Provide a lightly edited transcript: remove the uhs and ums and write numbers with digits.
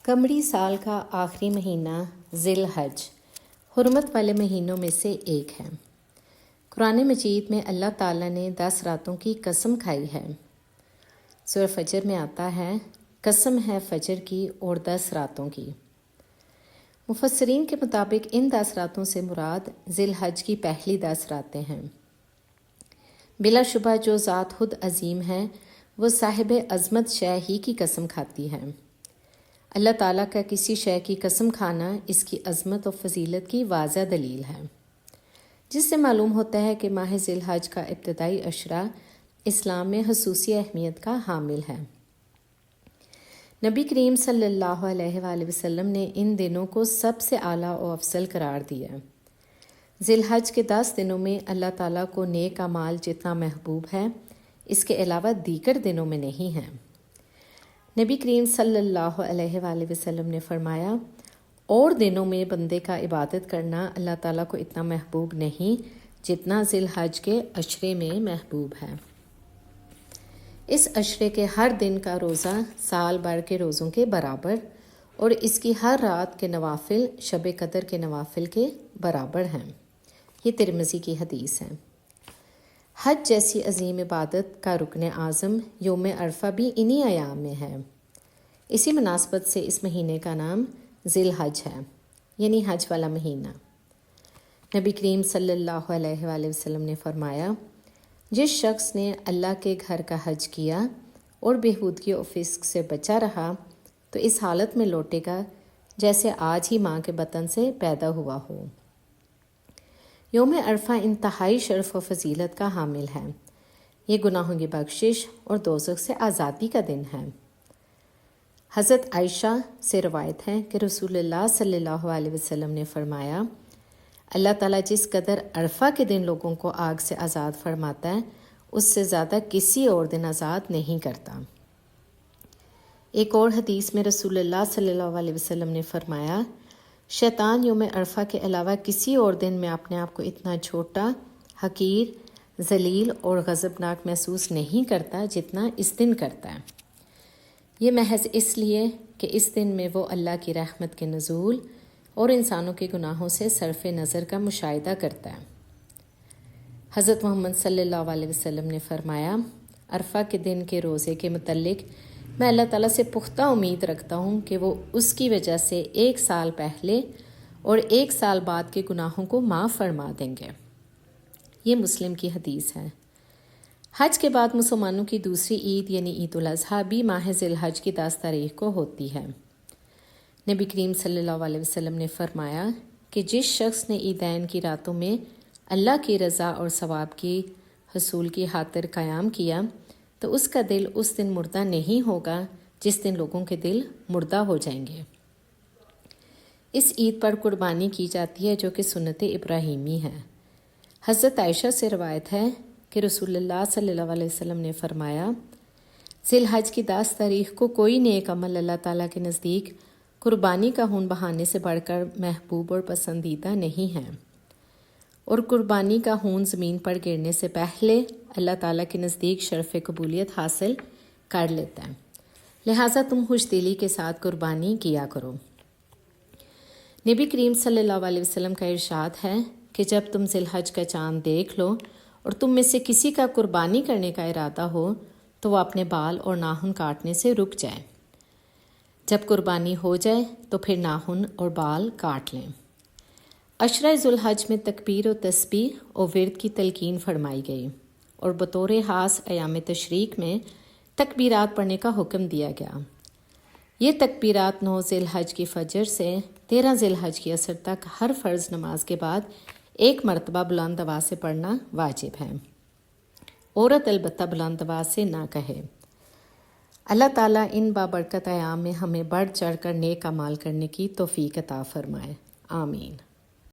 قمری سال کا آخری مہینہ ذی الحج حرمت والے مہینوں میں سے ایک ہے۔ قرآن مجید میں اللہ تعالیٰ نے 10 راتوں کی قسم کھائی ہے۔ سورہ فجر میں آتا ہے، قسم ہے فجر کی اور 10 راتوں کی۔ مفسرین کے مطابق ان 10 راتوں سے مراد ذی الحج کی پہلی 10 راتیں ہیں۔ بلا شبہ جو ذات خود عظیم ہے وہ صاحب عظمت شے ہی کی قسم کھاتی ہے۔ اللہ تعالیٰ کا کسی شے کی قسم کھانا اس کی عظمت و فضیلت کی واضح دلیل ہے، جس سے معلوم ہوتا ہے کہ ماہ ذی الحج کا ابتدائی عشرہ اسلام میں خصوصی اہمیت کا حامل ہے۔ نبی کریم صلی اللہ علیہ وآلہ وسلم نے ان دنوں کو سب سے اعلیٰ و افضل قرار دیا۔ ذی الحج کے 10 دنوں میں اللہ تعالیٰ کو نیک اعمال جتنا محبوب ہے، اس کے علاوہ دیگر دنوں میں نہیں ہے۔ نبی کریم صلی اللہ علیہ وآلہ وسلم نے فرمایا، اور دنوں میں بندے کا عبادت کرنا اللہ تعالیٰ کو اتنا محبوب نہیں جتنا ذی الحج کے عشرے میں محبوب ہے۔ اس عشرے کے ہر دن کا روزہ سال بھر کے روزوں کے برابر اور اس کی ہر رات کے نوافل شب قدر کے نوافل کے برابر ہیں۔ یہ ترمذی کی حدیث ہے۔ حج جیسی عظیم عبادت کا رکن اعظم یوم عرفہ بھی انہی ایام میں ہے۔ اسی مناسبت سے اس مہینے کا نام ذی الحج ہے، یعنی حج والا مہینہ۔ نبی کریم صلی اللہ علیہ وآلہ وسلم نے فرمایا، جس شخص نے اللہ کے گھر کا حج کیا اور بےہودگی و فسق سے بچا رہا تو اس حالت میں لوٹے گا جیسے آج ہی ماں کے بطن سے پیدا ہوا ہو۔ یوم عرفہ انتہائی شرف و فضیلت کا حامل ہے۔ یہ گناہوں کی بخشش اور دوزخ سے آزادی کا دن ہے۔ حضرت عائشہ سے روایت ہے کہ رسول اللہ صلی اللہ علیہ وسلم نے فرمایا، اللہ تعالیٰ جس قدر عرفہ کے دن لوگوں کو آگ سے آزاد فرماتا ہے، اس سے زیادہ کسی اور دن آزاد نہیں کرتا۔ ایک اور حدیث میں رسول اللہ صلی اللہ علیہ وسلم نے فرمایا، شیطان یوم عرفہ کے علاوہ کسی اور دن میں اپنے آپ کو اتنا چھوٹا، حقیر، ذلیل اور غضبناک محسوس نہیں کرتا جتنا اس دن کرتا ہے۔ یہ محض اس لیے کہ اس دن میں وہ اللہ کی رحمت کے نزول اور انسانوں کے گناہوں سے صرف نظر کا مشاہدہ کرتا ہے۔ حضرت محمد صلی اللہ علیہ وسلم نے فرمایا، عرفہ کے دن کے روزے کے متعلق میں اللہ تعالیٰ سے پختہ امید رکھتا ہوں کہ وہ اس کی وجہ سے 1 سال پہلے اور 1 سال بعد کے گناہوں کو معاف فرما دیں گے۔ یہ مسلم کی حدیث ہے۔ حج کے بعد مسلمانوں کی دوسری عید یعنی عید الاضحیٰ بھی ماہ ذی الحج کی 10 تاریخ کو ہوتی ہے۔ نبی کریم صلی اللہ علیہ وسلم نے فرمایا کہ جس شخص نے عیدین کی راتوں میں اللہ کی رضا اور ثواب کی حصول کی خاطر قیام کیا تو اس کا دل اس دن مردہ نہیں ہوگا جس دن لوگوں کے دل مردہ ہو جائیں گے۔ اس عید پر قربانی کی جاتی ہے جو کہ سنت ابراہیمی ہے۔ حضرت عائشہ سے روایت ہے کہ رسول اللہ صلی اللہ علیہ وسلم نے فرمایا، ذی الحج کی 10 تاریخ کو کوئی نیک عمل اللہ تعالیٰ کے نزدیک قربانی کا خون بہانے سے بڑھ کر محبوب اور پسندیدہ نہیں ہے، اور قربانی کا خون زمین پر گرنے سے پہلے اللہ تعالیٰ کے نزدیک شرف قبولیت حاصل کر لیتا ہے، لہٰذا تم خوش دلی کے ساتھ قربانی کیا کرو۔ نبی کریم صلی اللہ علیہ وسلم کا ارشاد ہے کہ جب تم ذی الحج کا چاند دیکھ لو اور تم میں سے کسی کا قربانی کرنے کا ارادہ ہو تو وہ اپنے بال اور ناخن کاٹنے سے رک جائے۔ جب قربانی ہو جائے تو پھر ناخن اور بال کاٹ لیں۔ عشرہ ذی الحج میں تکبیر و تسبیح و ورد کی تلقین فرمائی گئی اور بطور خاص ایام تشریق میں تکبیرات پڑھنے کا حکم دیا گیا۔ یہ تکبیرات 9 ذی الحج کی فجر سے 13 ذی الحج کی عصر تک ہر فرض نماز کے بعد 1 مرتبہ بلند آواز سے پڑھنا واجب ہے۔ عورت البتہ بلند آواز سے نہ کہے۔ اللہ تعالیٰ ان بابرکت ایام میں ہمیں بڑھ چڑھ کر نیک اعمال کرنے کی توفیق عطا فرمائے۔ آمین۔